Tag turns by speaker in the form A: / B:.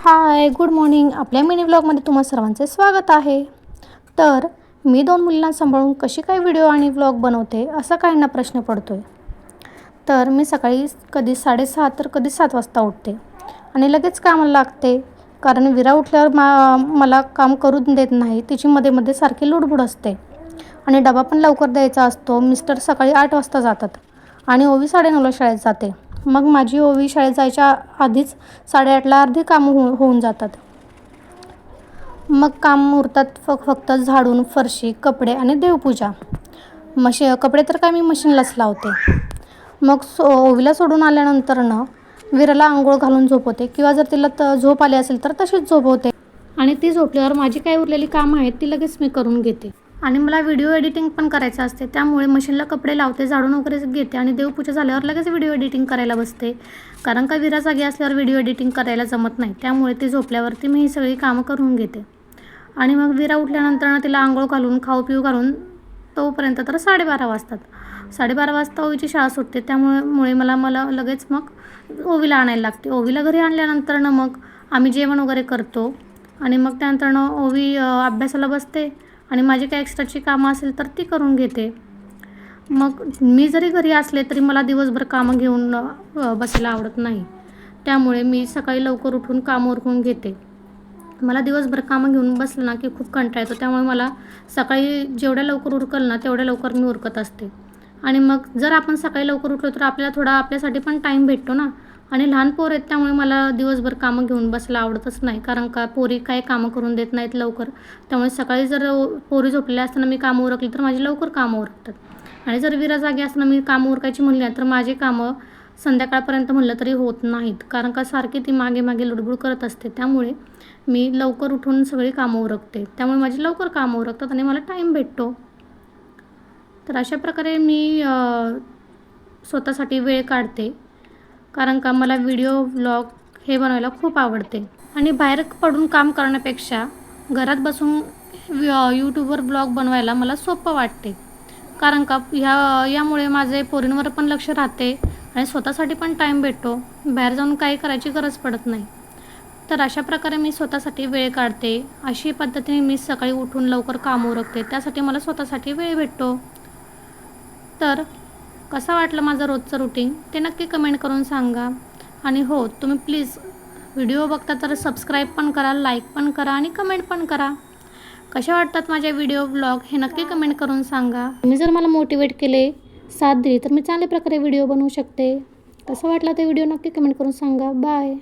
A: हाय, good morning. आपल्या mini व्लॉगमध्ये तुम्हा सर्वांचे स्वागत आहे. तर मी 2 मुलांना सांभाळून कशी काय व्हिडिओ आणि व्लॉग बनवते, असा काहींना प्रश्न पडतो आहे. तर मी सकाळी कधी 6:30 तर कधी 7 वाजता उठते आणि लगेच कामाला लागते. कारण विरा उठल्यावर मला काम करू देत नाही. तिची मध्ये सारखी लुडबुड असते आणि डबा पण लवकर द्यायचा असतो. मिस्टर सकाळी 8 वाजता जातात आणि ओवी 9:30ला शाळेत जाते. मग माझी ओवी शाळेत जायच्या आधीच 8:30ला अर्धी कामं होऊन जातात. मग काम उरतात फक्त झाडून, फरशी, कपडे आणि देवपूजा. कपडे तर काय मी मशीनलाच लावते. मग ओवीला सोडून आल्यानंतरनं विराला अंघोळ घालून झोपवते किंवा जर तिला झोप आली असेल तर तशीच झोपवते आणि ती झोपल्यावर माझी काही उरलेली कामं आहेत ती लगेच मी करून घेते. आणि मला व्हिडिओ एडिटिंग पण करायचं असते, त्यामुळे मशीनला कपडे लावते, झाडून वगैरे घेते आणि देवपूजा झाल्यावर लगेच व्हिडिओ एडिटिंग करायला बसते. कारण का विरा जागी असल्यावर व्हिडिओ एडिटिंग करायला जमत नाही, त्यामुळे ती झोपल्यावरती मी ही सगळी कामं करून घेते. आणि मग विरा उठल्यानंतर तिला आंघोळ घालून खाऊ घालून तोपर्यंत तर 12:30 वाजतात. 12:30 वाजता ओवीची शाळा सुटते, त्यामुळे मला लगेच मग ओवीला आणायला लागते. ओवीला घरी आणल्यानंतरनं मग आम्ही जेवण वगैरे करतो आणि मग त्यानंतरनं ओवी अभ्यासाला बसते आणि माझी काही एक्स्ट्राची कामं असेल तर ती करून घेते. मग मी जरी घरी असले तरी मला दिवसभर कामं घेऊन बसायला आवडत नाही, त्यामुळे मी सकाळी लवकर उठून कामं उरकून घेते. मला दिवसभर कामं घेऊन बसलं ना की खूप कंटाळा येतो, त्यामुळे मला सकाळी जेवढ्या लवकर उरकल ना तेवढ्या लवकर मी उरकत असते. आणि मग जर आपण सकाळी लवकर उठलो तर आपल्याला थोडा आपल्यासाठी पण टाईम भेटतो ना. आणि लहान पोर आहेत त्यामुळे मला दिवसभर कामं घेऊन बसायला आवडतच नाही, कारण का पोरी काय कामं करून देत नाहीत लवकर. त्यामुळे सकाळी जर पोरी झोपलेल्या असताना मी कामं उरकली तर माझी लवकर कामं उरकतात. आणि जर विरा जागी असताना मी कामं उरकायची म्हणली तर माझी कामं संध्याकाळपर्यंत म्हणलं तरी होत नाहीत, कारण का सारखी ती मागे लुडबुड करत असते. त्यामुळे मी लवकर उठून सगळी कामं उरकते, त्यामुळे माझी लवकर कामं उरकतात आणि मला टाईम भेटतो. तर अशा प्रकारे मी स्वतःसाठी वेळ काढते, कारण का मला व्हिडिओ व्लॉग हे बनवायला खूप आवडते. आणि बाहेर पडून काम करण्यापेक्षा घरात बसून यूट्यूबवर ब्लॉग बनवायला मला सोपं वाटते, कारण का यामुळे माझे पोरींवर पण लक्ष राहते आणि स्वतःसाठी पण टाईम भेटतो. बाहेर जाऊन काही करायची गरज पडत नाही. तर अशा प्रकारे मी स्वतःसाठी वेळ काढते. अशी पद्धतीने मी सकाळी उठून लवकर काम उरकते, त्यासाठी मला स्वतःसाठी वेळ भेटतो. तर कसं वाटलं माझं रोजचं रुटीन ते नक्की कमेंट करून सांगा. आणि हो, तुम्ही प्लीज व्हिडिओ बघता तर सबस्क्राईब पण करा, लाईक पण करा आणि कमेंट पण करा. कशा वाटतात माझे व्हिडिओ ब्लॉग हे नक्की कमेंट करून सांगा. तुम्ही जर मला मोटिवेट केले, साथ दिली तर मी चांगल्या प्रकारे व्हिडिओ बनवू शकते. कसं वाटलं ते व्हिडिओ नक्की कमेंट करून सांगा. बाय.